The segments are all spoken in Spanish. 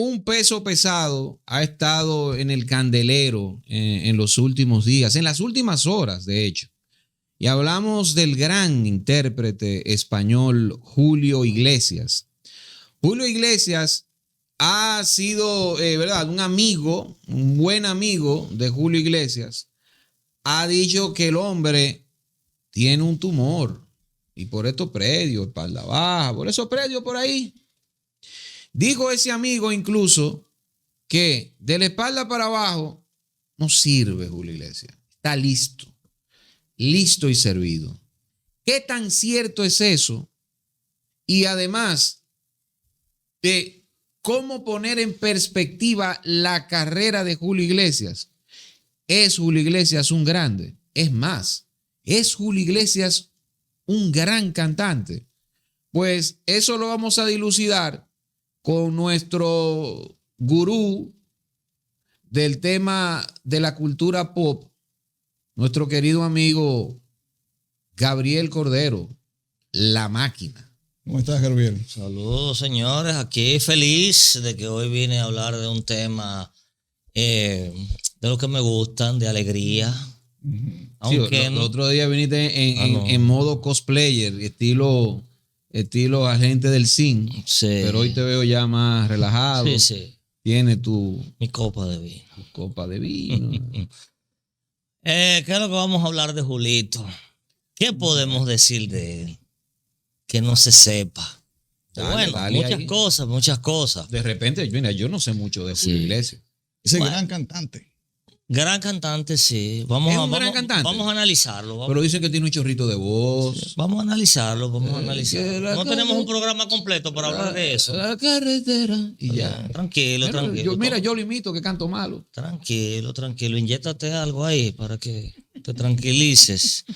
Un peso pesado ha estado en el candelero en los últimos días, en las últimas horas, de hecho. Y hablamos del gran intérprete español Julio Iglesias. Julio Iglesias ha sido, ¿verdad? Un amigo, un buen amigo de Julio Iglesias, ha dicho que el hombre tiene un tumor y por estos predios, espalda baja, por esos predios por ahí. Dijo ese amigo incluso que de la espalda para abajo no sirve Julio Iglesias. Está listo y servido. ¿Qué tan cierto es eso? Y además de cómo poner en perspectiva la carrera de Julio Iglesias. ¿Es Julio Iglesias un grande? Es más, ¿es Julio Iglesias un gran cantante? Pues eso lo vamos a dilucidar con nuestro gurú del tema de la cultura pop, nuestro querido amigo Gabriel Cordero, La Máquina. ¿Cómo estás, Gabriel? Saludos, señores. Aquí feliz de que hoy vine a hablar de un tema de los que me gustan, de alegría. Aunque sí, el otro día viniste en modo cosplayer, estilo agente del zinc, sí. Pero hoy te veo ya más relajado. Sí, sí. Tiene mi copa de vino. Tu copa de vino. ¿Qué es lo que vamos a hablar de Julito? ¿Qué podemos decir de él que no se sepa? Dale, muchas cosas. De repente, mira, yo no sé mucho de Julio Iglesias. Ese gran cantante. Gran cantante, sí. Vamos a analizarlo. Pero dicen que tiene un chorrito de voz. Sí, vamos a analizarlo. No tenemos un programa completo para hablar de eso. La carretera. Y ya. Tranquilo. Yo lo imito que canto malo. Tranquilo. Inyéctate algo ahí para que te tranquilices.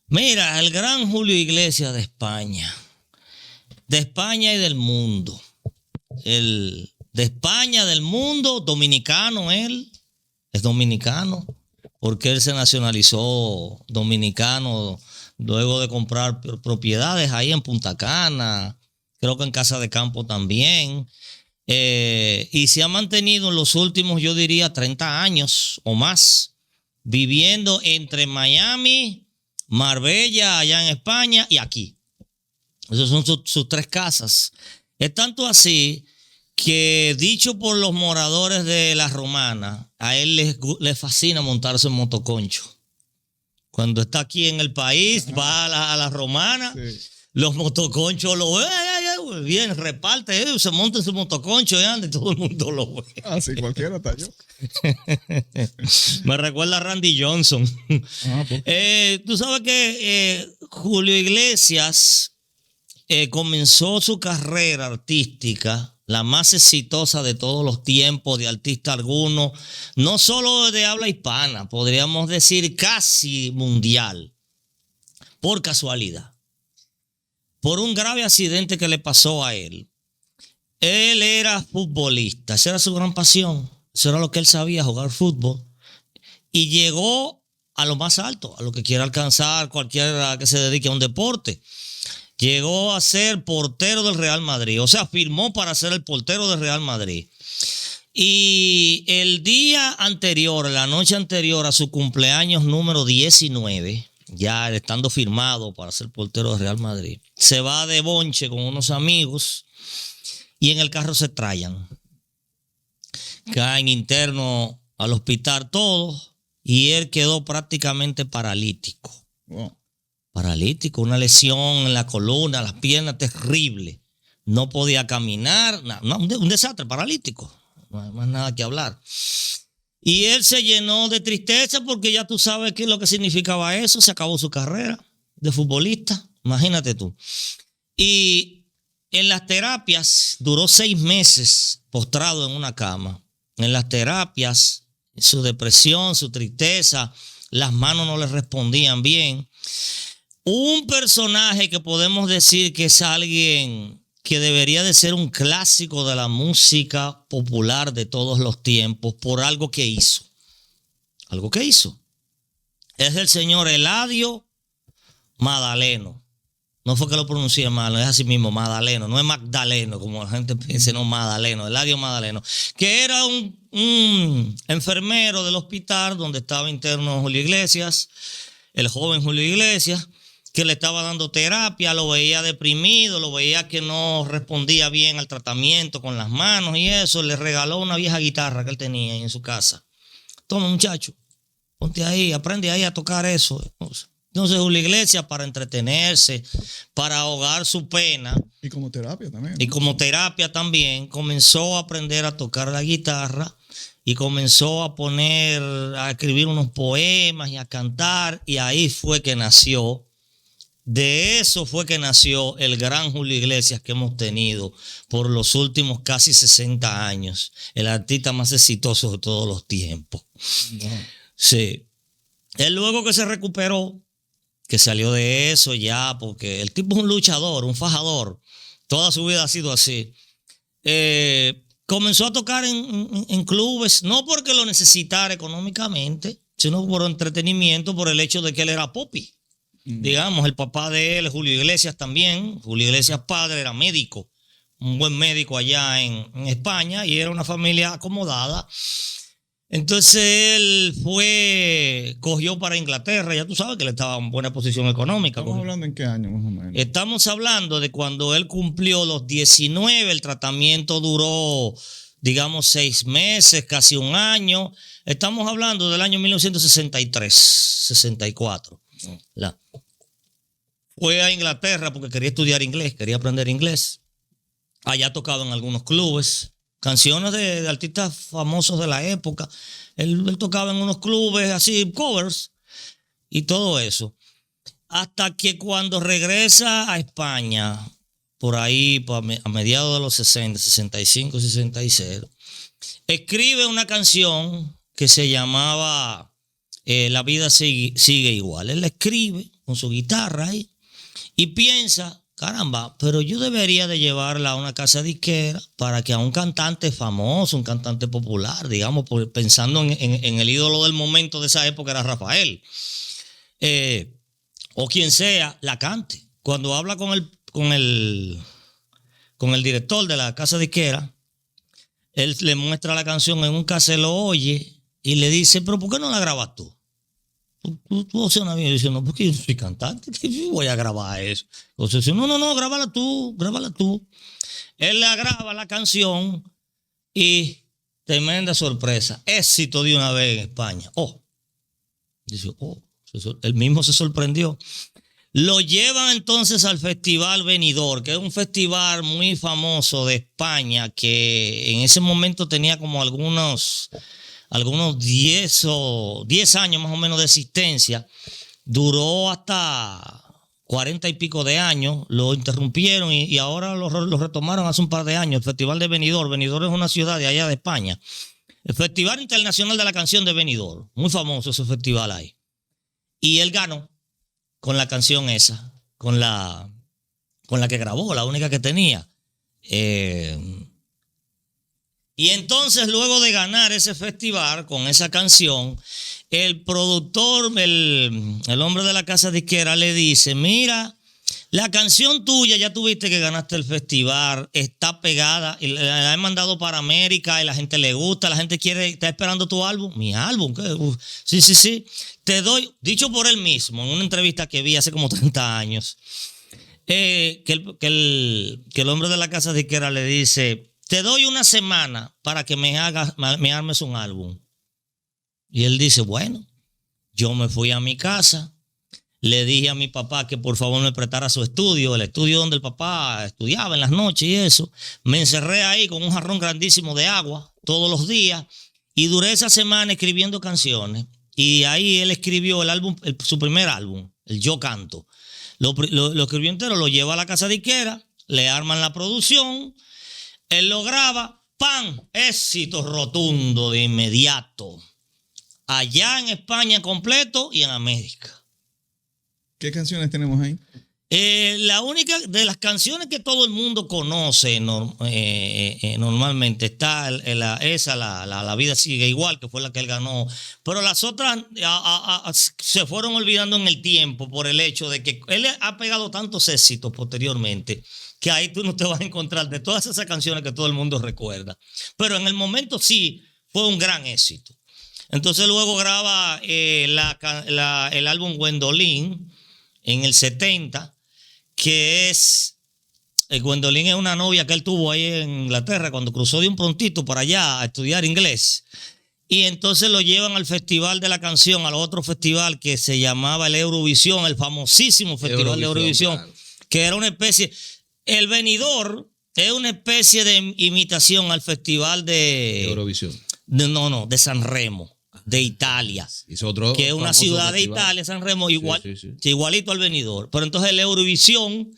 Mira, el gran Julio Iglesias de España y del mundo. De España, del mundo, dominicano él. Es dominicano, porque él se nacionalizó dominicano luego de comprar propiedades ahí en Punta Cana, creo que en Casa de Campo también, y se ha mantenido en los últimos, yo diría, 30 años o más, viviendo entre Miami, Marbella, allá en España, y aquí. Esas son sus tres casas. Es tanto así que, dicho por los moradores de La Romana, a él les fascina montarse en motoconcho. Cuando está aquí en el país, va a la Romana, sí. Los motoconchos lo ven, bien, reparte, se monta en su motoconcho y anda, y todo el mundo lo ve. Ah, sí, cualquiera está yo. Me recuerda a Randy Johnson. Tú sabes que Julio Iglesias comenzó su carrera artística, la más exitosa de todos los tiempos de artista alguno, no solo de habla hispana, podríamos decir casi mundial, por casualidad, por un grave accidente que le pasó a él. Él era futbolista, esa era su gran pasión, eso era lo que él sabía, jugar fútbol, y llegó a lo más alto, a lo que quiera alcanzar cualquiera que se dedique a un deporte. Llegó a ser portero del Real Madrid, o sea, firmó para ser el portero del Real Madrid. Y el día anterior, la noche anterior a su cumpleaños número 19, ya estando firmado para ser portero del Real Madrid, se va de bonche con unos amigos y en el carro se trayan. Caen interno al hospital todos y él quedó prácticamente paralítico. Wow. Paralítico, una lesión en la columna, las piernas, terrible. No podía caminar, un desastre, paralítico. No hay más nada que hablar. Y él se llenó de tristeza porque ya tú sabes qué es lo que significaba eso. Se acabó su carrera de futbolista, imagínate tú. Y en las terapias duró 6 meses postrado en una cama. En las terapias, su depresión, su tristeza, las manos no le respondían bien. Un personaje que podemos decir que es alguien que debería de ser un clásico de la música popular de todos los tiempos por algo que hizo. Algo que hizo. Es el señor Eladio Magdaleno. No fue que lo pronuncié mal, es así mismo, Madaleno. No es Magdaleno, como la gente piensa, no, Madaleno, Eladio Madaleno. Que era un enfermero del hospital donde estaba interno Julio Iglesias, el joven Julio Iglesias, que le estaba dando terapia, lo veía deprimido, lo veía que no respondía bien al tratamiento con las manos y eso. Le regaló una vieja guitarra que él tenía ahí en su casa. Toma, muchacho, ponte ahí, aprende ahí a tocar eso. Entonces Julio Iglesias, para entretenerse, para ahogar su pena. Y como terapia también. Y como terapia también, comenzó a aprender a tocar la guitarra y comenzó a escribir unos poemas y a cantar. Y ahí fue que nació, de eso fue que nació el gran Julio Iglesias que hemos tenido por los últimos casi 60 años. El artista más exitoso de todos los tiempos. Wow. Sí. Él luego que se recuperó, que salió de eso ya, porque el tipo es un luchador, un fajador. Toda su vida ha sido así. Comenzó a tocar en clubes, no porque lo necesitara económicamente, sino por entretenimiento, por el hecho de que él era popi. Digamos, el papá de él, Julio Iglesias también. Julio Iglesias padre era médico, un buen médico allá en España, y era una familia acomodada. Entonces él cogió para Inglaterra, ya tú sabes que él estaba en buena posición económica. ¿Estamos hablando en qué año más o menos? Estamos hablando de cuando él cumplió los 19, el tratamiento duró, digamos, 6 meses, casi un año. Estamos hablando del año 1963, 64. Fue a Inglaterra porque quería estudiar inglés, quería aprender inglés. Allá tocaba en algunos clubes. Canciones de artistas famosos de la época. Él tocaba en unos clubes así, covers y todo eso. Hasta que cuando regresa a España, por ahí a mediados de los 60, 65, 66, escribe una canción que se llamaba La vida sigue igual. Él la escribe con su guitarra ahí y piensa, caramba, pero yo debería de llevarla a una casa disquera para que a un cantante famoso, un cantante popular, digamos, pensando en el ídolo del momento de esa época era Rafael, o quien sea, la cante. Cuando habla con el director de la casa disquera, él le muestra la canción en un cassette, lo oye y le dice, pero ¿por qué no la grabas tú? Tú haces una vida y dice, no, porque yo no soy cantante, ¿qué voy a grabar eso? Entonces dice, no, grábala tú. Él la graba la canción y tremenda sorpresa, éxito de una vez en España. Dice, él mismo se sorprendió. Lo llevan entonces al Festival Benidorm, que es un festival muy famoso de España, que en ese momento tenía como algunos 10 años más o menos de existencia. Duró hasta 40 y pico de años, lo interrumpieron y ahora lo retomaron hace un par de años. El Festival de Benidorm. Benidorm es una ciudad de allá de España. El Festival Internacional de la Canción de Benidorm. Muy famoso ese festival ahí. Y él ganó con la canción esa, con la que grabó, la única que tenía. Y entonces, luego de ganar ese festival con esa canción, el productor, el hombre de la casa disquera, le dice, mira, la canción tuya, ya tuviste que ganaste el festival, está pegada, y la he mandado para América y la gente le gusta, la gente está esperando tu álbum. ¿Mi álbum? ¿Qué? Sí. Te doy, dicho por él mismo, en una entrevista que vi hace como 30 años, que el hombre de la casa disquera le dice, te doy una semana para que me armes un álbum. Y él dice, bueno, yo me fui a mi casa, le dije a mi papá que por favor me prestara su estudio, el estudio donde el papá estudiaba en las noches y eso. Me encerré ahí con un jarrón grandísimo de agua todos los días y duré esa semana escribiendo canciones. Y ahí él escribió el álbum, su primer álbum, el Yo Canto. Lo escribió entero, lo lleva a la casa disquera, le arman la producción. Él lo graba, ¡pam! Éxito rotundo de inmediato. Allá en España completo y en América. ¿Qué canciones tenemos ahí? La única de las canciones que todo el mundo conoce normalmente está la vida sigue igual, que fue la que él ganó, pero las otras se fueron olvidando en el tiempo por el hecho de que él ha pegado tantos éxitos posteriormente que ahí tú no te vas a encontrar de todas esas canciones que todo el mundo recuerda, pero en el momento sí fue un gran éxito. Entonces luego graba el álbum Gwendolyn en el 70, que es, Gwendolyn es una novia que él tuvo ahí en Inglaterra cuando cruzó de un prontito para allá a estudiar inglés. Y entonces lo llevan al Festival de la Canción, al otro festival que se llamaba el Eurovisión, el famosísimo Festival de Eurovisión, claro, que era una especie, el Benidorm es una especie de imitación al Festival de Eurovisión. De San Remo, de Italia, que es una ciudad de Italia, San Remo, igual, sí. Igualito al Benidorm. Pero entonces el Eurovisión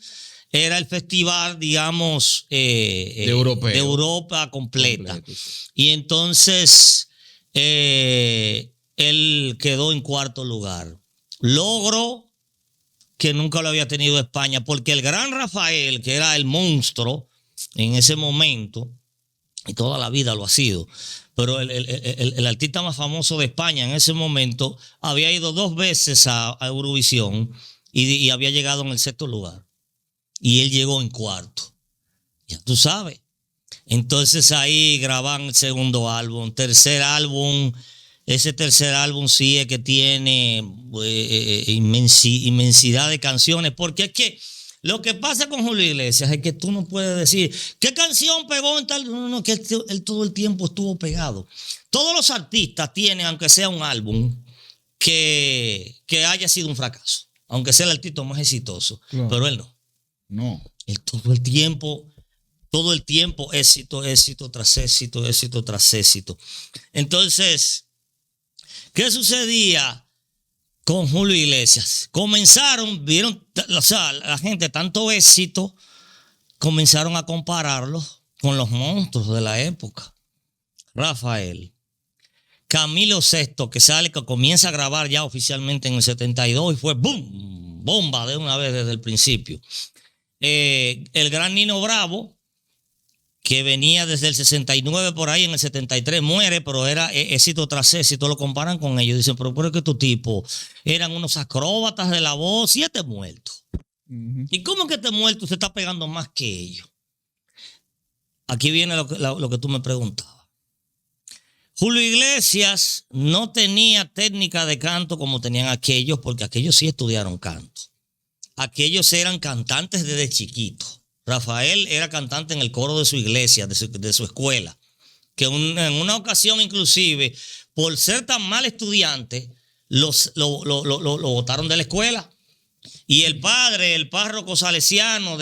era el festival, digamos, de Europa completa. Sí. Y entonces él quedó en cuarto lugar. Logro que nunca lo había tenido España, porque el gran Rafael, que era el monstruo en ese momento, y toda la vida lo ha sido, pero el artista más famoso de España en ese momento había ido 2 veces a Eurovisión y había llegado en el 6º lugar. Y él llegó en cuarto. Ya tú sabes. Entonces ahí graban el segundo álbum, tercer álbum. Ese tercer álbum sí es que tiene inmensidad de canciones, porque es que lo que pasa con Julio Iglesias es que tú no puedes decir ¿qué canción pegó en tal? No, que él todo el tiempo estuvo pegado. Todos los artistas tienen, aunque sea un álbum, que haya sido un fracaso, aunque sea el artista más exitoso, claro, pero él no. No. Él todo el tiempo, éxito tras éxito, éxito tras éxito. Entonces, ¿qué sucedía con Julio Iglesias? Vieron, o sea, la gente, tanto éxito, comenzaron a compararlo con los monstruos de la época. Rafael, Camilo VI, que comienza a grabar ya oficialmente en el 72 y fue ¡boom! Bomba de una vez desde el principio. El gran Nino Bravo, que venía desde el 69 por ahí, en el 73 muere, pero era éxito tras éxito, lo comparan con ellos. Dicen, pero es que estos tipos eran unos acróbatas de la voz, 7 muertos. Uh-huh. ¿Y cómo que este muerto se está pegando más que ellos? Aquí viene lo que tú me preguntabas. Julio Iglesias no tenía técnica de canto como tenían aquellos, porque aquellos sí estudiaron canto. Aquellos eran cantantes desde chiquitos. Rafael era cantante en el coro de su iglesia, de su escuela, que en una ocasión inclusive, por ser tan mal estudiante, lo botaron de la escuela. Y el padre, el párroco salesiano,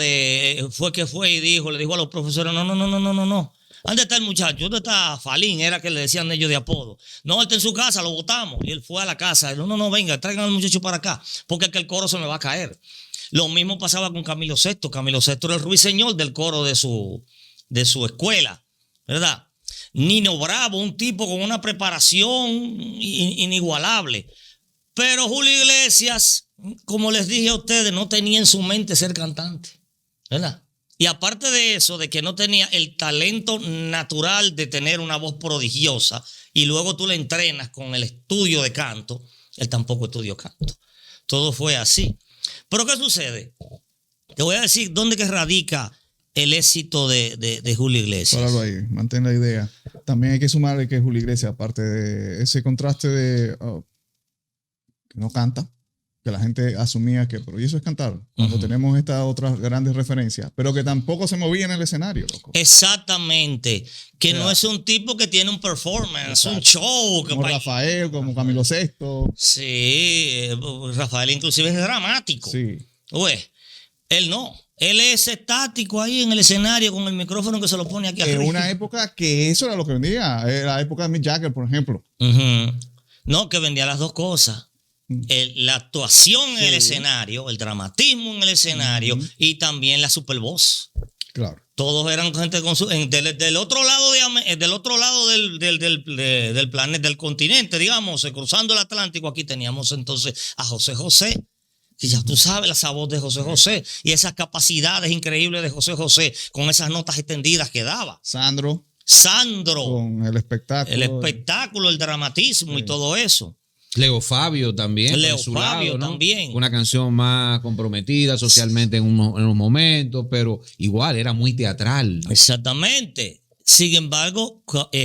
fue y le dijo a los profesores, no. ¿Dónde está el muchacho? ¿Dónde está Falín? Era que le decían ellos de apodo. No, él está en su casa, lo botamos. Y él fue a la casa. No, venga, traigan al muchacho para acá, porque es que el coro se me va a caer. Lo mismo pasaba con Camilo VI. Camilo VI era el ruiseñor del coro de su escuela, ¿verdad? Nino Bravo, un tipo con una preparación inigualable. Pero Julio Iglesias, como les dije a ustedes, no tenía en su mente ser cantante, ¿verdad? Y aparte de eso, de que no tenía el talento natural de tener una voz prodigiosa y luego tú le entrenas con el estudio de canto, él tampoco estudió canto. Todo fue así. Pero ¿qué sucede? Te voy a decir dónde que radica el éxito de Julio Iglesias. Páralo ahí, mantén la idea. También hay que sumarle que Julio Iglesias, aparte de ese contraste de que no canta, que la gente asumía que, pero ¿y eso es cantar? Cuando tenemos estas otras grandes referencias, pero que tampoco se movía en el escenario, loco. Exactamente. Que no es un tipo que tiene un performance, un show. Como Rafael, como Camilo VI. Sí, Rafael inclusive es dramático. Sí. Él no. Él es estático ahí en el escenario con el micrófono que se lo pone aquí arriba. En una época que eso era lo que vendía. Era la época de Mick Jagger, por ejemplo. No, que vendía las dos cosas. La actuación en el escenario, el dramatismo en el escenario y también la super voz. Claro. Todos eran gente con del otro lado del planeta, del continente, digamos, cruzando el Atlántico. Aquí teníamos entonces a José José, Que ya tú sabes la voz de José José y esas capacidades increíbles de José José con esas notas extendidas que daba. Sandro. Con el espectáculo. El espectáculo, el dramatismo, sí, y todo eso. Leo Fabio también. Leo Fabio lado, ¿no? También. Una canción más comprometida socialmente en un momento, pero igual era muy teatral. Exactamente. Sin embargo,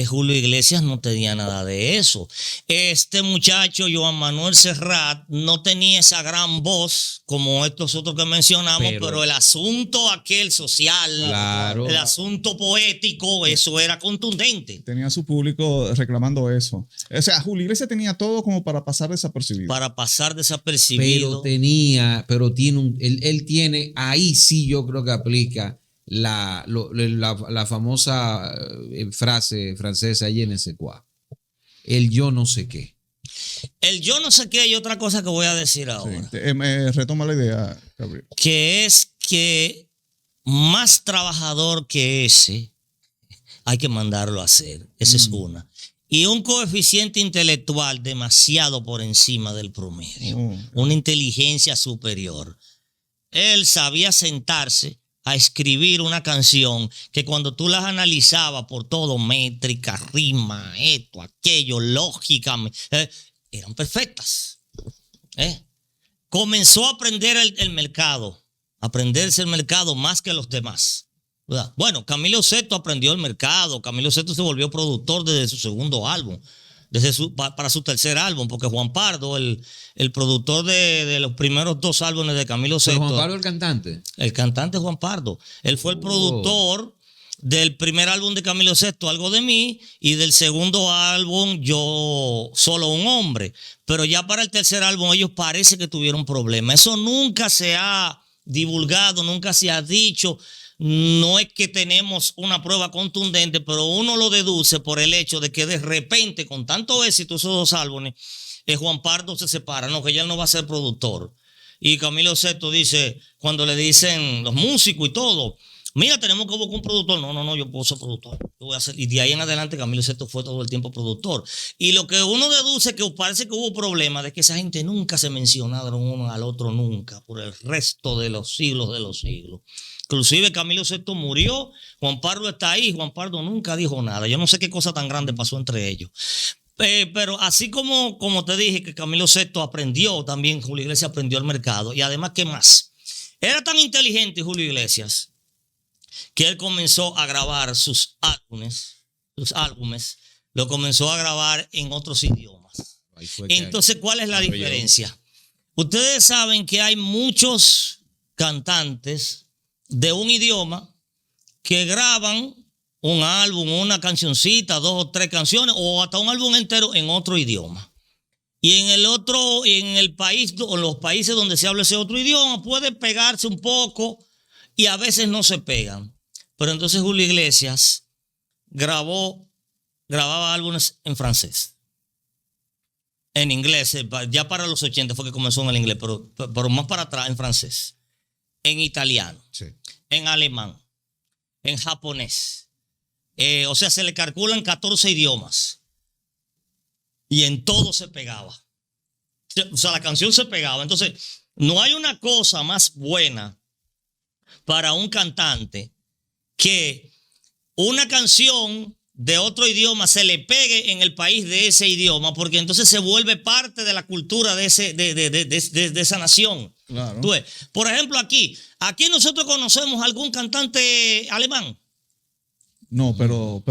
Julio Iglesias no tenía nada de eso. Este muchacho, Joan Manuel Serrat, no tenía esa gran voz como estos otros que mencionamos, pero el asunto aquel social, claro, el asunto poético, eso era contundente. Tenía su público reclamando eso. O sea, Julio Iglesias tenía todo como para pasar desapercibido. Para pasar desapercibido. Pero tiene él tiene, ahí sí yo creo que aplica la famosa frase francesa je ne sais quoi. El yo no sé qué. El yo no sé qué y otra cosa que voy a decir ahora. Sí, retoma la idea, Gabriel. Que es que más trabajador que ese hay que mandarlo a hacer. Esa es una. Y un coeficiente intelectual demasiado por encima del promedio. Una inteligencia superior. Él sabía sentarse a escribir una canción que cuando tú las analizabas por todo, métrica, rima, esto, aquello, lógica, eran perfectas. Comenzó a aprender el mercado, aprenderse el mercado más que los demás. ¿Verdad? Bueno, Camilo Sesto aprendió el mercado, Camilo Sesto se volvió productor desde su segundo álbum. Para su tercer álbum, porque Juan Pardo, el productor de los primeros 2 álbumes de Camilo Sesto. ¿Pero Juan Pardo el cantante? El cantante Juan Pardo. Él fue el productor del primer álbum de Camilo Sesto, Algo de mí, y del segundo álbum, Yo Solo un Hombre. Pero ya para el tercer álbum ellos parece que tuvieron problemas. Eso nunca se ha divulgado, nunca se ha dicho. No es que tenemos una prueba contundente, pero uno lo deduce por el hecho de que de repente, con tanto éxito esos 2 álbumes, Juan Pardo se separa, no, que ya no va a ser productor. Y Camilo Sesto dice, cuando le dicen los músicos y todo, mira, tenemos que buscar un productor. No, yo puedo ser productor. Yo voy a hacer. Y de ahí en adelante Camilo Sesto fue todo el tiempo productor. Y lo que uno deduce es que parece que hubo problemas de que esa gente nunca se mencionaron uno al otro nunca, por el resto de los siglos de los siglos. Inclusive Camilo Sesto murió, Juan Pardo está ahí, Juan Pardo nunca dijo nada. Yo no sé qué cosa tan grande pasó entre ellos. Pero así como te dije que Camilo Sesto aprendió, también Julio Iglesias aprendió el mercado. Y además, ¿qué más? Era tan inteligente Julio Iglesias que él comenzó a grabar sus álbumes, lo comenzó a grabar en otros idiomas. Entonces, ¿cuál es la diferencia? Ustedes saben que hay muchos cantantes de un idioma que graban un álbum, una cancioncita, 2 o 3 canciones o hasta un álbum entero en otro idioma. Y en el país, o en los países donde se habla ese otro idioma, puede pegarse un poco y a veces no se pegan. Pero entonces Julio Iglesias grababa álbumes en francés, en inglés, ya para los 80 fue que comenzó en el inglés, pero más para atrás en francés, en italiano, sí, en alemán, en japonés. O sea, se le calculan 14 idiomas. Y en todo se pegaba. O sea, la canción se pegaba. Entonces, no hay una cosa más buena para un cantante que una canción de otro idioma se le pegue en el país de ese idioma, porque entonces se vuelve parte de la cultura de esa nación. Claro. Entonces, por ejemplo, aquí nosotros conocemos algún cantante alemán. No, pero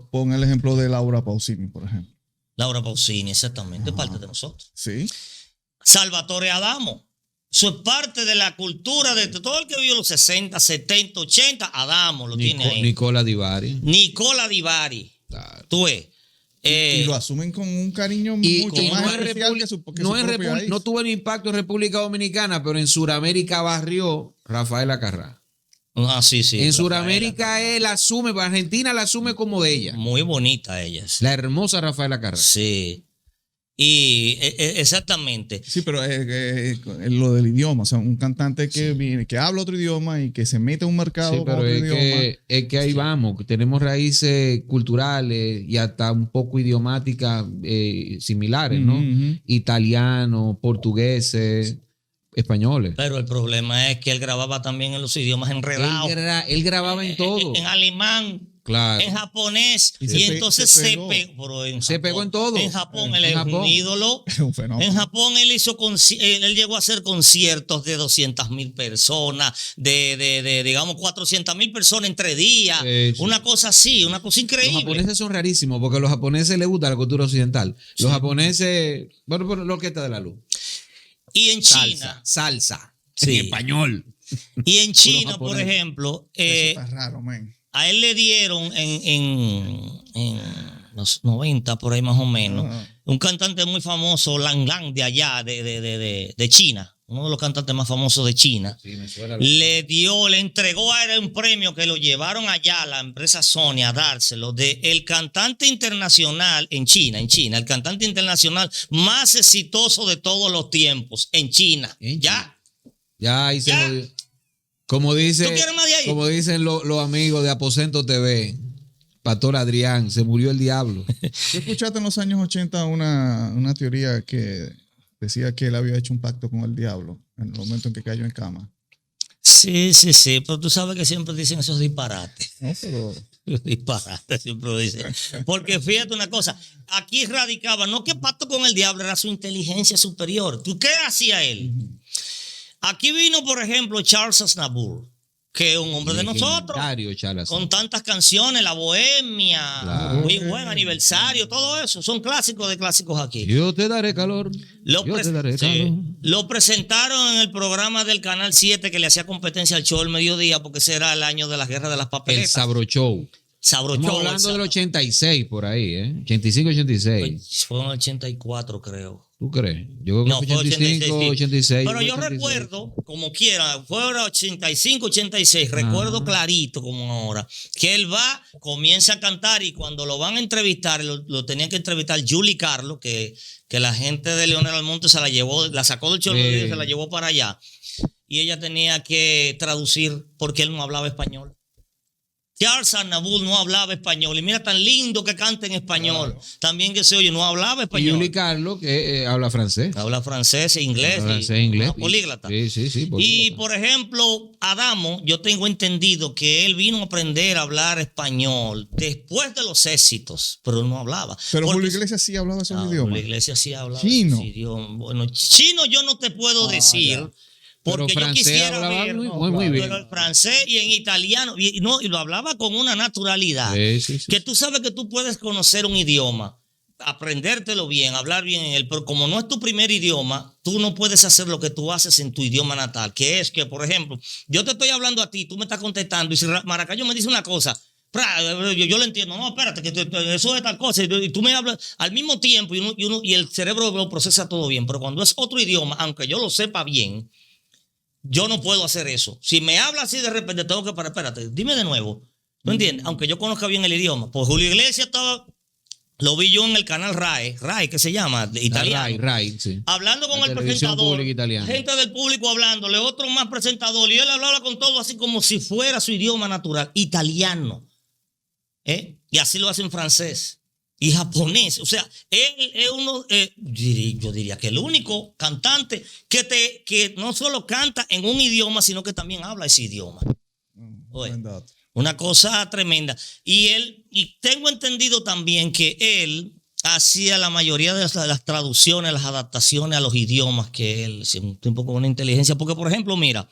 pon el ejemplo de Laura Pausini, por ejemplo. Laura Pausini, exactamente, es parte de nosotros. Sí. Salvatore Adamo. Eso es parte de la cultura de todo el que vivió los 60, 70, 80. Adamo lo tiene ahí. Nicola Di Bari. Claro. Tú ves. Y lo asumen con un cariño mucho más especial que su país. No tuvo el impacto en República Dominicana, pero en Sudamérica barrió Rafael Acarrá. Ah, sí. En Sudamérica él asume, para Argentina la asume como de ella. Muy bonita ella. La hermosa Rafaela Carrá. Sí. Y exactamente. Sí, pero lo del idioma, o sea, un cantante que viene, que habla otro idioma y que se mete a un mercado. Sí, pero es que ahí vamos, tenemos raíces culturales y hasta un poco idiomáticas similares, ¿no? Uh-huh. Italiano, portugueses. españoles. Pero el problema es que él grababa también en los idiomas enredados. Él grababa en todo. En alemán, Claro. en japonés. Y entonces se pegó en todo. En Japón él es un ídolo. Es un fenómeno. En Japón él llegó a hacer conciertos de 200,000 personas, de digamos 400,000 personas entre días. Sí. Una cosa así, una cosa increíble. Los japoneses son rarísimos porque a los japoneses les gusta la cultura occidental. Los japoneses, bueno, la Orquesta de la Luz. Y en China. Salsa. Sí. En español. Y en China, por ejemplo, Eso está raro, man. a él le dieron en los 90, por ahí más o menos, un cantante muy famoso, Lang Lang, de allá, de China, uno de los cantantes más famosos de China, Sí, me suena. le entregó a él un premio que lo llevaron allá a la empresa Sony a dárselo, de el cantante internacional en China, el cantante internacional más exitoso de todos los tiempos, en China. En Ya. Ya ahí se Ya. jodió. Como ¿Tú quieres más de ahí? como dicen los amigos de Aposento TV, Pastor Adrián, se murió el diablo. ¿Tú escuchaste en los años 80 una teoría que decía que él había hecho un pacto con el diablo en el momento en que cayó en cama? Sí, pero tú sabes que siempre dicen esos disparates. No, pero Disparates, siempre lo dicen. Porque fíjate una cosa, aquí radicaba, no que pacto con el diablo, era su inteligencia superior. ¿Tú qué hacía él? Aquí vino, por ejemplo, Charles Aznavour, que es un hombre de nosotros, Legendario Charles. con tantas canciones, La Bohemia, Claro. Muy Buen Aniversario, todo eso, son clásicos de clásicos aquí. Yo te daré calor. Lo, Yo pre- te daré sí. calor. Lo presentaron en el programa del Canal 7 que le hacía competencia al show del mediodía porque ese era el año de las guerras de las El papeletas. Sabro Show. Sabrocho. Estamos hablando del 86 por ahí, ¿eh? 85, 86. Fue en el 84, creo. ¿Tú crees? Yo creo que No, fue 85, 86. 86. Pero yo 86. recuerdo, como quiera, fue 85, 86, recuerdo clarito como ahora, que él va, comienza a cantar y cuando lo van a entrevistar, lo tenían que entrevistar Julie Carlos, que la gente de Leonel Almonte se la llevó, la sacó del chorro y se la llevó para allá. Y ella tenía que traducir porque él no hablaba español. Charles Aznavour no hablaba español. Y mira tan lindo que canta en español. Claro. También que se oye, no hablaba Y español. Julie Carlos, que habla francés. Habla francés e inglés. Habla francés, inglés. Una políglota. Sí, Y políglota. por ejemplo, Adamo, yo tengo entendido que él vino a aprender a hablar español después de los éxitos, pero él no hablaba. Pero Porque- Julio Iglesias sí hablaba esos Ah, idiomas. La iglesia sí hablaba Chino. ese idioma. Bueno, chino yo no te puedo decir. ya. Porque Pero yo francés quisiera hablaba ver, muy bien. pero el francés y en italiano, y lo hablaba con una naturalidad. Sí. Que tú sabes que tú puedes conocer un idioma, aprendértelo bien, hablar bien en él, pero como no es tu primer idioma, tú no puedes hacer lo que tú haces en tu idioma natal, que es que, por ejemplo, yo te estoy hablando a ti, tú me estás contestando, y si Maracayo me dice una cosa, yo lo entiendo, no, espérate, que eso es tal cosa, y tú me hablas al mismo tiempo y el cerebro lo procesa todo bien, pero cuando es otro idioma, aunque yo lo sepa bien, yo no puedo hacer eso. Si me habla así de repente, tengo que parar, espérate, dime de nuevo. ¿Tú entiendes? Aunque yo conozca bien el idioma. Pues Julio Iglesias lo vi yo en el canal RAI, que se llama, de italiano. Rai, sí. Hablando con La el televisión presentador, pública italiana. gente del público hablándole, otro más presentador, y él hablaba con todo así como si fuera su idioma natural, italiano. Y así lo hace en francés y japonés. O sea, él es uno, yo diría que el único cantante que no solo canta en un idioma, sino que también habla ese idioma. Oye, Buen dato. una cosa tremenda. Y tengo entendido también que él hacía la mayoría de las traducciones, las adaptaciones a los idiomas que él, un tipo con una inteligencia. Porque, por ejemplo, mira,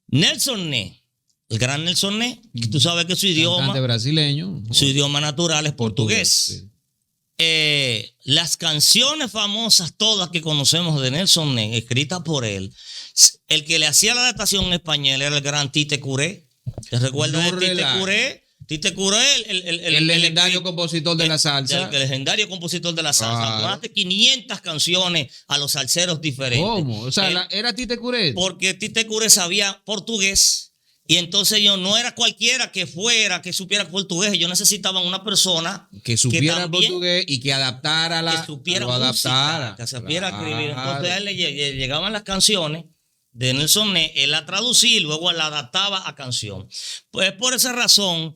Nelson Ney, el gran Nelson Ney, que tú sabes que su Cantante brasileño. idioma natural es portugués. Sí. Las canciones famosas todas que conocemos de Nelson Ney, escritas por él, el que le hacía la adaptación en español era el gran Tite Curé. ¿Te recuerdas No de Tite relaja. Curé? Tite Curé, El legendario compositor de la salsa. El legendario compositor de la salsa. Claro. Más de 500 canciones a los salseros diferentes. ¿Cómo? O sea, era Tite Curé. Porque Tite Curé sabía portugués. Y entonces yo no era cualquiera que supiera portugués. Yo necesitaba una persona Que supiera también- portugués y que adaptara que supiera lo adaptara. música, que supiera Claro. escribir. Entonces a él le llegaban las canciones de Nelson Ney, él la traducía y luego la adaptaba a canción. Pues por esa razón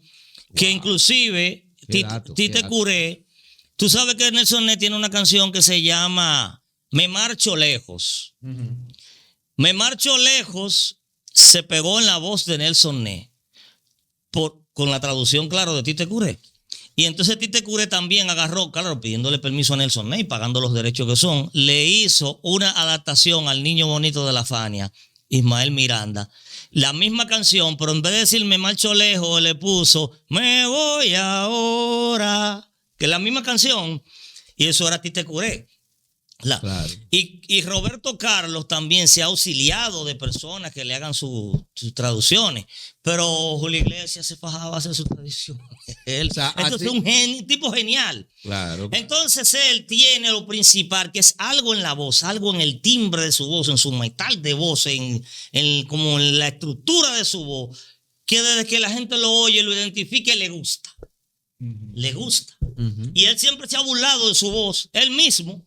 que inclusive Qué dato, qué Tite dato. Curé, tú sabes que Nelson Ney tiene una canción que se llama Me marcho lejos. Me marcho lejos se pegó en la voz de Nelson Nez, con la traducción, claro, de Tite Curé. Y entonces Tite Curé también agarró, claro, pidiéndole permiso a Nelson Nez, pagando los derechos que son, le hizo una adaptación al Niño Bonito de la Fania, Ismael Miranda. La misma canción, pero en vez de decir me marcho lejos, le puso me voy ahora, que es la misma canción, y eso era Tite Curé. Claro. Y Roberto Carlos también se ha auxiliado de personas que le hagan sus traducciones, pero Julio Iglesias se fajaba a hacer su tradición. Entonces es un tipo genial. Claro. Entonces él tiene lo principal, que es algo en la voz, algo en el timbre de su voz, en su metal de voz, como en la estructura de su voz, que desde que la gente lo oye, lo identifique, le gusta. Le gusta. Y él siempre se ha burlado de su voz, él mismo.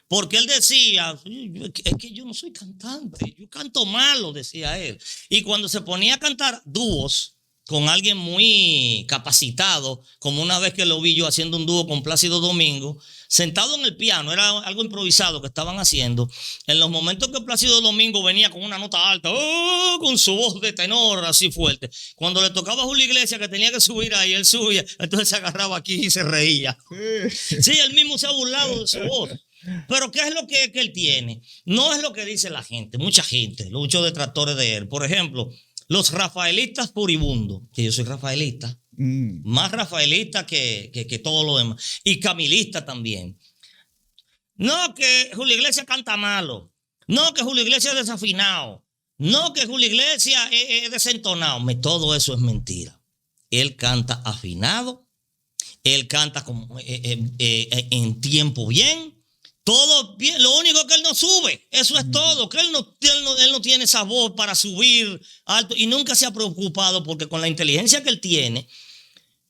Porque él decía, es que yo no soy cantante, yo canto malo, decía él. Y cuando se ponía a cantar dúos con alguien muy capacitado, como una vez que lo vi yo haciendo un dúo con Plácido Domingo, sentado en el piano, era algo improvisado que estaban haciendo. En los momentos que Plácido Domingo venía con una nota alta, con su voz de tenor así fuerte, cuando le tocaba a Julio Iglesias que tenía que subir ahí, él subía, entonces se agarraba aquí y se reía. Sí, él mismo se ha burlado de su voz. Pero ¿qué es lo que él tiene? No es lo que dice la gente, mucha gente, muchos detractores de él. Por ejemplo, los rafaelitas furibundos, que yo soy rafaelista, más rafaelista que todo lo demás, y camilista también. No, que Julio Iglesias canta malo, no, que Julio Iglesias es desafinado, no, que Julio Iglesias es desentonado. Todo eso es mentira. Él canta afinado, él canta en tiempo bien. Todo bien, lo único que él no sube, eso es todo, que él no tiene esa voz para subir alto y nunca se ha preocupado porque con la inteligencia que él tiene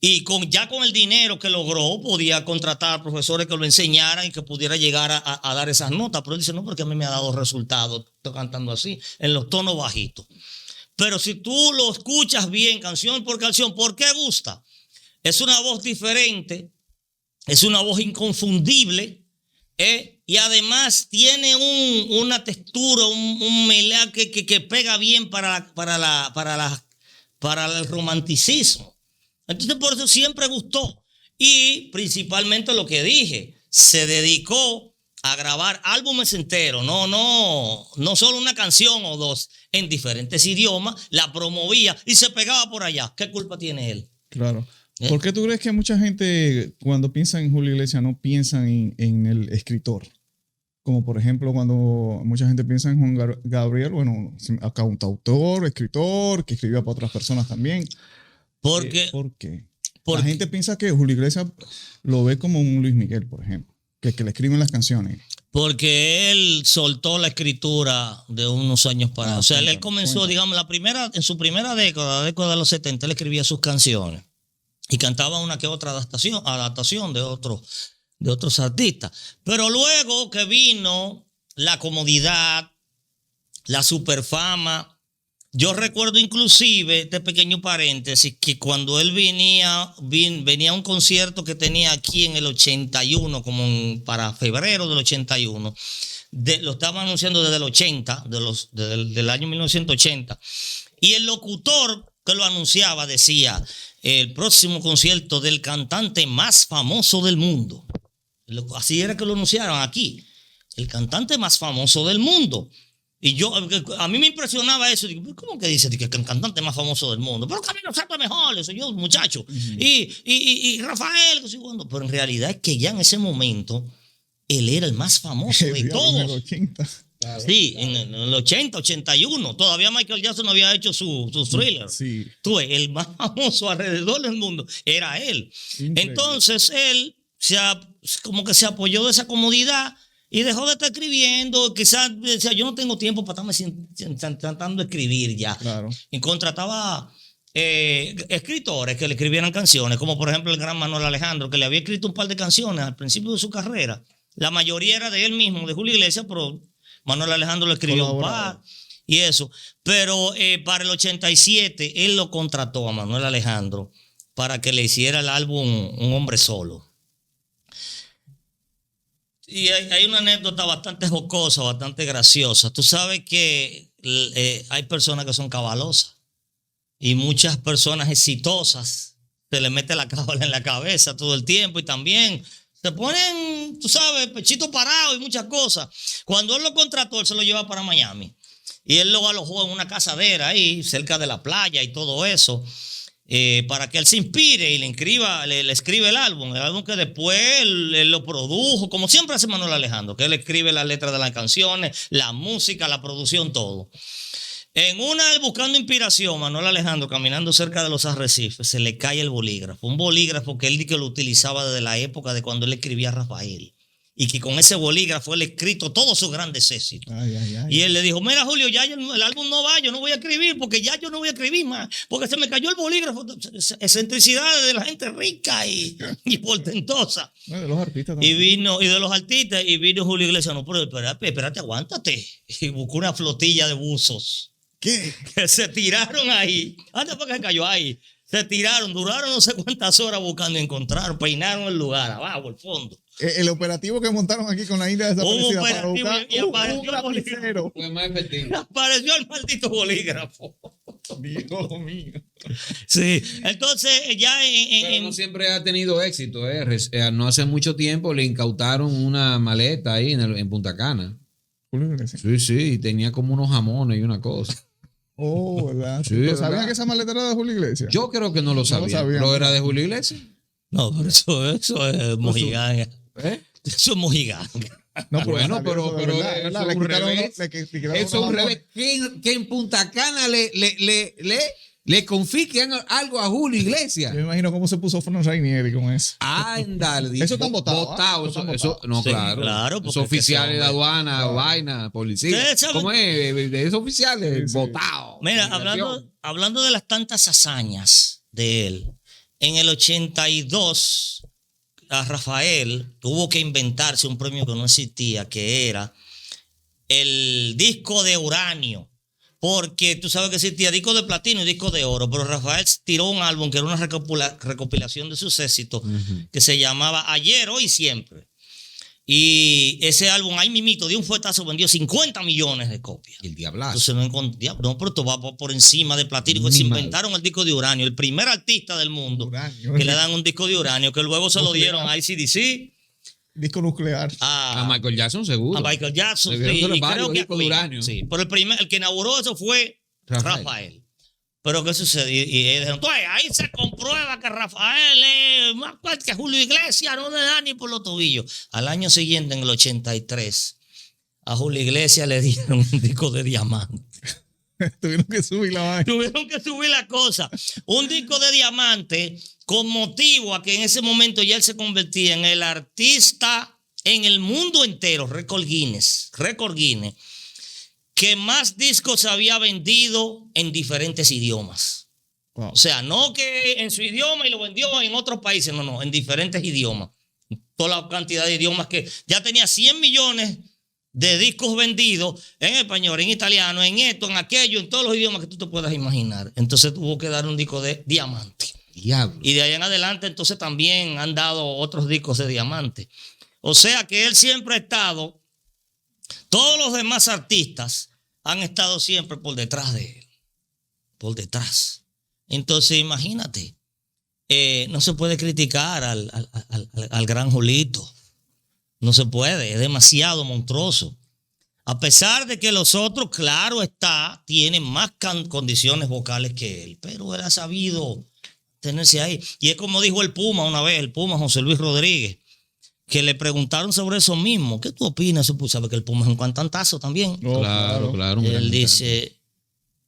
y ya con el dinero que logró podía contratar profesores que lo enseñaran y que pudiera llegar a dar esas notas, pero él dice, no, porque a mí me ha dado resultados, estoy cantando así, en los tonos bajitos. Pero si tú lo escuchas bien, canción por canción, ¿por qué gusta? Es una voz diferente, es una voz inconfundible. Y además tiene una textura, un melá que pega bien para el romanticismo. Entonces por eso siempre gustó. Y principalmente lo que dije, se dedicó a grabar álbumes enteros, no solo una canción o dos, en diferentes idiomas, la promovía y se pegaba por allá. ¿Qué culpa tiene él? Claro. ¿Por qué tú crees que mucha gente cuando piensa en Julio Iglesias no piensa en el escritor? Como por ejemplo cuando mucha gente piensa en Juan Gabriel, bueno, cantautor, escritor, que escribía para otras personas también. ¿Por qué? La gente piensa que Julio Iglesias lo ve como un Luis Miguel, por ejemplo, que le escriben las canciones. Porque él soltó la escritura de unos años para... o sea, él comenzó, digamos, en su primera década, la década de los 70, él escribía sus canciones. Y cantaba una que otra adaptación de otros artistas. Pero luego que vino la comodidad, la superfama, yo recuerdo inclusive, este pequeño paréntesis, que cuando él venía a un concierto que tenía aquí en el 81, para febrero del 81, lo estaban anunciando desde el 80, del año 1980, y el locutor que lo anunciaba decía, el próximo concierto del cantante más famoso del mundo. Así era que lo anunciaron aquí. El cantante más famoso del mundo. Y a mí me impresionaba eso. Digo, ¿cómo que dice que el cantante más famoso del mundo? Pero Camilo Sesto es mejor, soy yo, muchacho. Y Rafael, que segundo. Pero en realidad es que ya en ese momento él era el más famoso de todos. En el 80. Sí, en el 80, 81. Todavía Michael Jackson no había hecho su Thriller. Sí. El más famoso alrededor del mundo era él. Increíble. Entonces él como que se apoyó de esa comodidad y dejó de estar escribiendo. Quizás decía, yo no tengo tiempo para estarme tratando de escribir ya. Claro. Y contrataba escritores que le escribieran canciones, como por ejemplo el gran Manuel Alejandro, que le había escrito un par de canciones al principio de su carrera. La mayoría era de él mismo, de Julio Iglesias, pero Manuel Alejandro le escribió un par y eso. Pero para el 87 él lo contrató a Manuel Alejandro para que le hiciera el álbum Un Hombre Solo. Y hay una anécdota bastante jocosa, bastante graciosa. Tú sabes que hay personas que son cabalosas y muchas personas exitosas se les mete la cábala en la cabeza todo el tiempo y también se ponen, tú sabes, pechito parado y muchas cosas. Cuando él lo contrató, él se lo lleva para Miami y él lo alojó en una casadera ahí cerca de la playa y todo eso. Para que él se inspire y le escribe el álbum que después él lo produjo, como siempre hace Manuel Alejandro, que él escribe las letras de las canciones, la música, la producción, todo. En una, él buscando inspiración, Manuel Alejandro, caminando cerca de los arrecifes, se le cae el bolígrafo. Un bolígrafo que él dice que lo utilizaba desde la época de cuando él escribía a Rafael. Y que con ese bolígrafo él ha escrito todos sus grandes éxitos. Y él le dijo, mira Julio, ya el álbum no va, yo no voy a escribir, porque ya yo no voy a escribir más, porque se me cayó el bolígrafo. Excentricidades de la gente rica y portentosa. De los artistas también. Y de los artistas, y vino Julio Iglesias, no, pero espérate, aguántate. Y buscó una flotilla de buzos. ¿Qué? Que se tiraron ahí. Antes para que cayó ahí. Se tiraron, duraron no sé cuántas horas buscando y encontraron, peinaron el lugar, abajo, el fondo. El operativo que montaron aquí con la India desaparecida para buscar y apareció un lapicero. Fue más efectivo. Apareció el maldito bolígrafo. Dios mío. Sí, entonces ya Pero no siempre ha tenido éxito. No hace mucho tiempo le incautaron una maleta ahí en Punta Cana. Sí, y tenía como unos jamones y una cosa. Oh, ¿verdad? Sí, ¿Pero ¿verdad? sabían que esa maleta era de Julio Iglesias? Yo creo que no lo sabía. ¿Pero era de Julio Iglesias? No, pero eso es mojiganga. Eso es mojiganga. No, bueno, pero eso es un revés. Es un revés. Que en Punta Cana le confisquen algo a Julio Iglesias. Yo me imagino cómo se puso Fernando Rainieri con eso. Ándale. Eso está votado. Eso, no, sí, claro. porque Esos oficiales de aduana, vaina, policía. ¿Cómo es? De esos oficiales, votados. Mira, hablando de las tantas hazañas de él, en el 82, a Rafael tuvo que inventarse un premio que no existía, que era el disco de uranio. Porque tú sabes que existía disco de platino y disco de oro, pero Rafael tiró un álbum que era una recopilación de sus éxitos, que se llamaba Ayer, Hoy y Siempre. Y ese álbum, ahí mimito, de un fuetazo, vendió 50 millones de copias. El diablazo. Entonces no, pero esto va por encima de platino. Se inventaron el disco de uranio, el primer artista del mundo que le dan un disco de uranio, que luego se lo dieron a AC/DC. Disco nuclear. A Michael Jackson, seguro. A Michael Jackson, sí. Y creo que de uranio. Sí, pero el que inauguró eso fue Rafael. Pero ¿qué sucedió? Y dijeron, ahí se comprueba que Rafael es más fuerte que Julio Iglesias, no le da ni por los tobillos. Al año siguiente, en el 83, a Julio Iglesias le dieron un disco de diamante. Tuvieron que subir la vaina. Tuvieron que subir la cosa. Un disco de diamante con motivo a que en ese momento ya él se convertía en el artista en el mundo entero, récord Guinness, que más discos había vendido en diferentes idiomas. Wow. O sea, no que en su idioma y lo vendió en otros países, no, en diferentes idiomas. Toda la cantidad de idiomas que ya tenía 100 millones de discos vendidos en español, en italiano, en esto, en aquello, en todos los idiomas que tú te puedas imaginar. Entonces tuvo que dar un disco de diamante. Diablo. Y de ahí en adelante entonces también han dado otros discos de diamante. O sea que él siempre ha estado, todos los demás artistas han estado siempre por detrás de él. Por detrás. Entonces imagínate, no se puede criticar al gran Julito. No se puede, es demasiado monstruoso. A pesar de que los otros, claro está, tienen más condiciones vocales que él, pero él ha sabido tenerse ahí. Y es como dijo el Puma una vez, el Puma José Luis Rodríguez, que le preguntaron sobre eso mismo. ¿Qué tú opinas? Pues sabe que el Puma es un cantantazo también. Oh, claro. Él dice,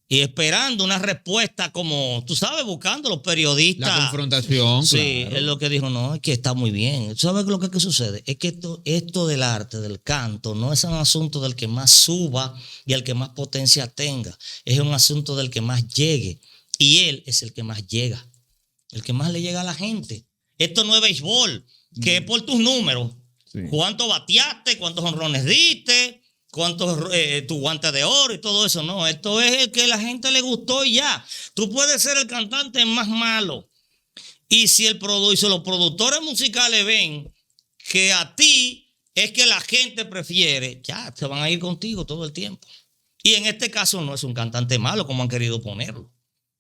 y esperando una respuesta como, tú sabes, buscando los periodistas. La confrontación. Sí, claro. Él lo que dijo, no, es que está muy bien. ¿Tú sabes lo que sucede? Es que esto del arte, del canto, no es un asunto del que más suba y el que más potencia tenga. Es un asunto del que más llegue. Y él es el que más llega. El que más le llega a la gente. Esto no es béisbol, que es por tus números. Sí. ¿Cuánto bateaste? ¿Cuántos honrones diste? ¿Cuántos tu guante de oro y todo eso? No, esto es el que a la gente le gustó y ya. Tú puedes ser el cantante más malo. Y si los productores musicales ven que a ti es que la gente prefiere, ya, se van a ir contigo todo el tiempo. Y en este caso no es un cantante malo como han querido ponerlo.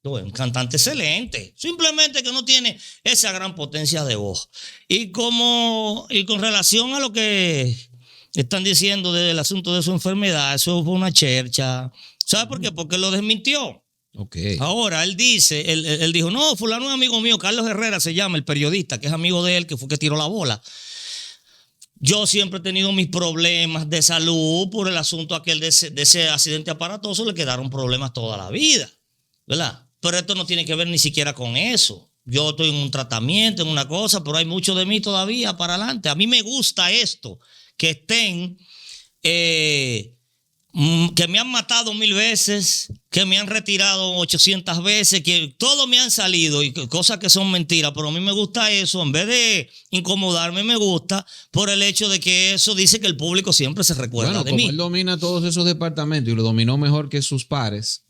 No, es un cantante excelente. Simplemente que no tiene esa gran potencia de voz. Y con relación a lo que están diciendo del asunto de su enfermedad, eso fue una chercha. ¿Sabe por qué? Porque lo desmintió. Okay. Ahora, él dice, él dijo, no, fulano es amigo mío, Carlos Herrera se llama, el periodista, que es amigo de él, que fue que tiró la bola. Yo siempre he tenido mis problemas de salud por el asunto aquel de ese accidente aparatoso, le quedaron problemas toda la vida, ¿verdad? Pero esto no tiene que ver ni siquiera con eso. Yo estoy en un tratamiento, en una cosa, pero hay mucho de mí todavía para adelante. A mí me gusta esto, que estén, que me han matado 1000 veces, que me han retirado 800 veces, que todos me han salido y cosas que son mentiras, pero a mí me gusta eso, en vez de incomodarme, me gusta por el hecho de que eso dice que el público siempre se recuerda de mí. Como él domina todos esos departamentos y lo dominó mejor que sus pares,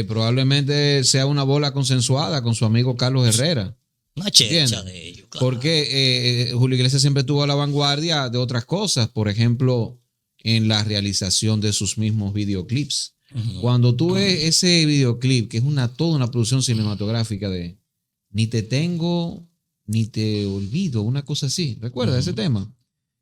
probablemente sea una bola consensuada con su amigo Carlos Herrera. Una chercha de ellos, claro. Porque Julio Iglesias siempre estuvo a la vanguardia de otras cosas, por ejemplo, en la realización de sus mismos videoclips. Cuando tú ves ese videoclip, que es toda una producción cinematográfica de Ni te tengo, ni te olvido, una cosa así. ¿Recuerdas ese tema?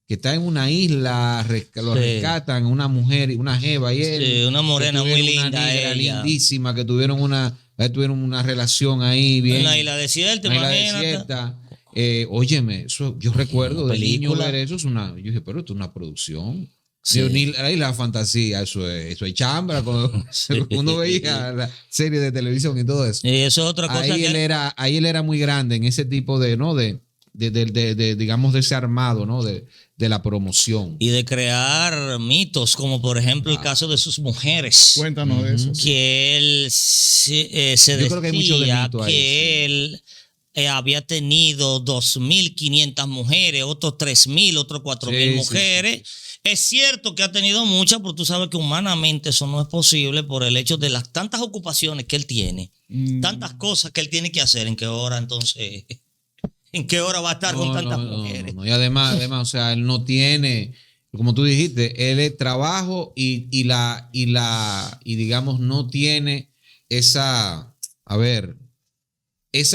Que está en una isla, lo rescatan, una mujer, una jeva y él. Sí, una morena muy linda, una negra ella. lindísima, que tuvieron una relación ahí bien. Una isla desierta, imagínate. Óyeme, eso, yo recuerdo de niño ver eso, yo dije, pero esto es una producción. Sí. Ni la fantasía, eso es chambra. Cuando uno veía la serie de televisión y todo eso. Y eso es otra cosa. Ahí él era muy grande en ese tipo de, ¿no? Digamos, de ese armado, ¿no? De la promoción. Y de crear mitos, como por ejemplo el caso de sus mujeres. Cuéntanos de eso. Que él se decía que él había tenido 2.500 mujeres, otros 3.000, otros 4.000 mujeres. Sí. Es cierto que ha tenido muchas, pero tú sabes que humanamente eso no es posible por el hecho de las tantas ocupaciones que él tiene, tantas cosas que él tiene que hacer. ¿En qué hora entonces? ¿En qué hora va a estar con tantas mujeres? No. Y además, o sea, él no tiene, como tú dijiste, él es trabajo y digamos, no tiene esa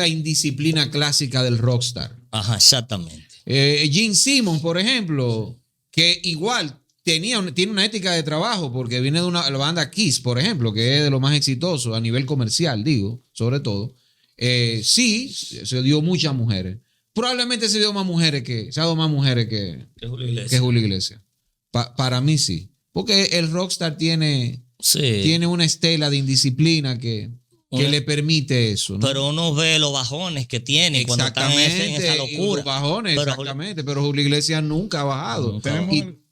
indisciplina clásica del rockstar. Ajá, exactamente. Gene Simmons, por ejemplo, que igual tiene una ética de trabajo porque viene de la banda Kiss, por ejemplo, que es de lo más exitoso a nivel comercial, digo, sobre todo. Sí, se dio muchas mujeres. Probablemente se ha dado más mujeres que Julio Iglesias. Para mí sí. Porque el rockstar tiene una estela de indisciplina que le permite eso, ¿no? Pero uno ve los bajones que tiene cuando están en esa locura. Los bajones, exactamente. Pero Julio Iglesias nunca ha bajado.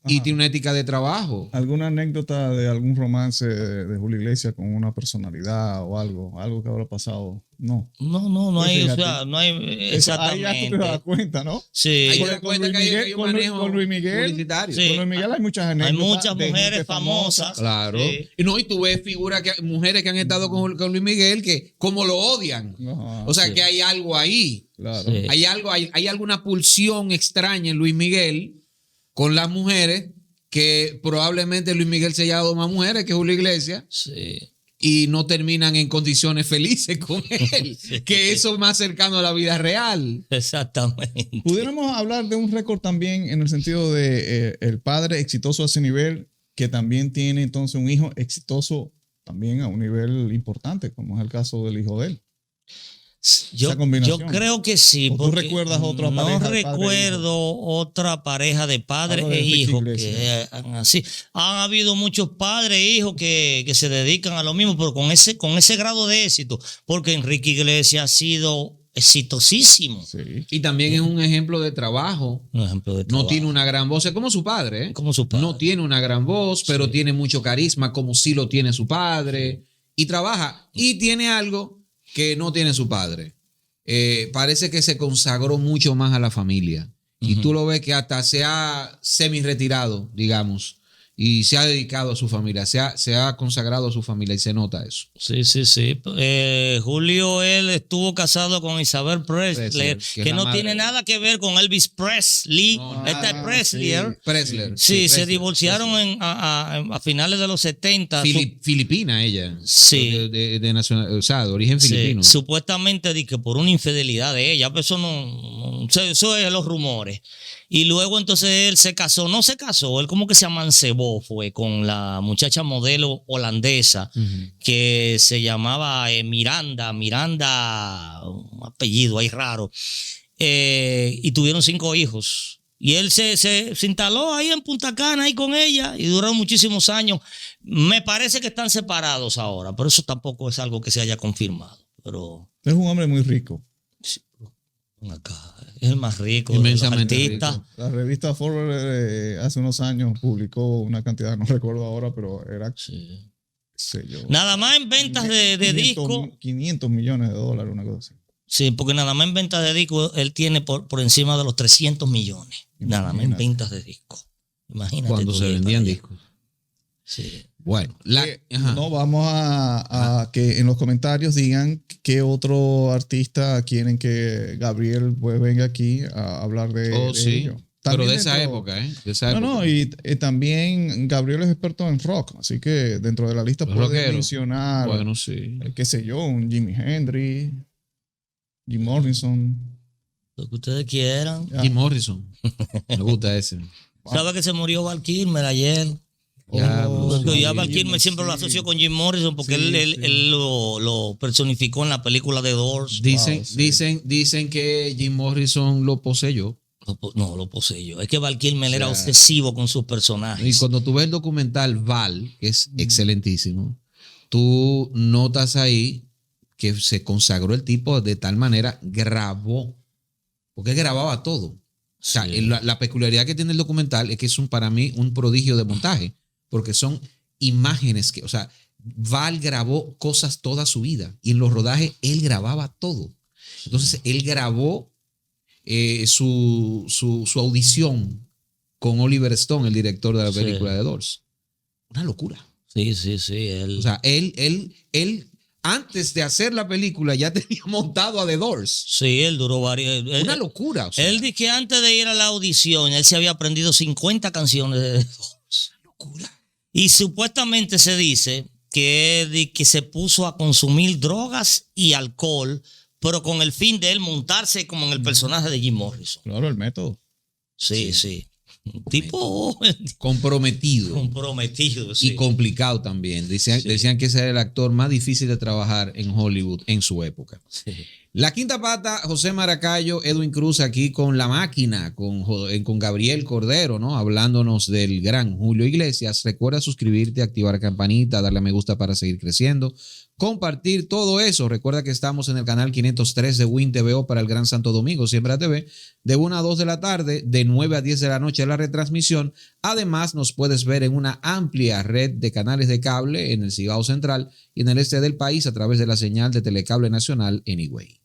Y tiene una ética de trabajo. ¿Alguna anécdota de algún romance de Julio Iglesias con una personalidad o algo que habrá pasado? No hay, o sea, no hay exactamente. Ahí ya tú te das cuenta, ¿no? Sí. Con Luis Miguel publicitario. Sí. Con Luis Miguel hay muchas anécdotas. Hay muchas mujeres famosas. Claro. Sí. Y tú ves mujeres que han estado con Luis Miguel que como lo odian. Ajá, o sea que hay algo ahí. Claro. Sí. Hay alguna pulsión extraña en Luis Miguel con las mujeres, que probablemente Luis Miguel se haya dado más mujeres que Julio Iglesias. Sí. Y no terminan en condiciones felices con él, que eso es más cercano a la vida real. Exactamente. Pudiéramos hablar de un récord también en el sentido de el padre exitoso a ese nivel, que también tiene entonces un hijo exitoso también a un nivel importante, como es el caso del hijo de él. Yo creo que sí. ¿Tú recuerdas otra pareja? No recuerdo otra pareja de padre e hijo que así. Han habido muchos padres e hijos que se dedican a lo mismo, pero con ese grado de éxito, porque Enrique Iglesias ha sido exitosísimo. Sí. Y también es un ejemplo de trabajo. No tiene una gran voz, es como su padre, ¿eh? Como su padre. No tiene una gran voz, pero tiene mucho carisma, como sí lo tiene su padre. Y trabaja. Y tiene algo que no tiene su padre. Parece que se consagró mucho más a la familia. Y tú lo ves que hasta se ha semi-retirado, digamos. y se ha dedicado a su familia, se ha consagrado a su familia y se nota eso. Sí. Julio, él estuvo casado con Isabel Presley, que no tiene nada que ver con Elvis Presley. Esta es Presley. Presley. Sí, se divorciaron a finales de los 70. Filipina ella. Sí. De nacional, o sea, de origen filipino. Supuestamente que por una infidelidad de ella, pero eso es los rumores. Y luego entonces él no se casó, él como que se amancebó fue con la muchacha modelo holandesa que se llamaba Miranda, un apellido ahí raro, y tuvieron 5 hijos. Y él se instaló ahí en Punta Cana ahí con ella y duraron muchísimos años. Me parece que están separados ahora, pero eso tampoco es algo que se haya confirmado. Pero es un hombre muy rico. Sí, acá es el más rico de los artistas. Rico. La revista Forbes hace unos años publicó una cantidad, no recuerdo ahora, pero era sé yo, nada más en ventas de discos. 500 millones de dólares, una cosa así. Sí, porque nada más en ventas de discos él tiene por encima de los 300 millones. Imagínate. Nada más en ventas de discos. Imagínate. Cuando se vendían discos. Sí. Bueno, no vamos a que en los comentarios digan qué otro artista quieren que Gabriel pues venga aquí a hablar de ello. Pero de esa época, ¿eh? De esa época. No, y también Gabriel es experto en rock, así que dentro de la lista puede mencionar, bueno, sí, qué sé yo, un Jimi Hendrix, Jim Morrison. Lo que ustedes quieran. Jim Morrison. Me gusta ese. ¿Sabe que se murió Val Kilmer ayer? Ya Val Kilmer siempre lo asoció con Jim Morrison porque él lo personificó en la película The Doors. Dicen que Jim Morrison lo poseyó. No, lo poseyó. Es que Val Kilmer era obsesivo con sus personajes. Y cuando tú ves el documental Val, que es excelentísimo, tú notas ahí que se consagró el tipo de tal manera, grabó, porque él grababa todo. O sea, la peculiaridad que tiene el documental es que es para mí un prodigio de montaje, porque son imágenes o sea, Val grabó cosas toda su vida y en los rodajes él grababa todo. Entonces él grabó su audición con Oliver Stone, el director de la película de Doors. Una locura. Sí. O sea, él antes de hacer la película ya tenía montado a The Doors. Sí, él duró varios. Una locura. O sea. Él dice que antes de ir a la audición, él se había aprendido 50 canciones de The Doors. Una locura. Y supuestamente se dice que se puso a consumir drogas y alcohol, pero con el fin de él montarse como en el personaje de Jim Morrison. Claro, el método. Sí. Un tipo comprometido. Sí. Y complicado también. Decían que ese era el actor más difícil de trabajar en Hollywood en su época. Sí. La Quinta Pata, José Maracayo, Edwin Cruz aquí con La Máquina, con Gabriel Cordero, ¿no? Hablándonos del gran Julio Iglesias. Recuerda suscribirte, activar campanita, darle a me gusta para seguir creciendo, compartir todo eso. Recuerda que estamos en el canal 503 de Win TVO para el Gran Santo Domingo, Siembra TV, de 1 a 2 de la tarde, de 9 a 10 de la noche la retransmisión. Además, nos puedes ver en una amplia red de canales de cable en el Cibao Central y en el este del país a través de la señal de Telecable Nacional en Higüey.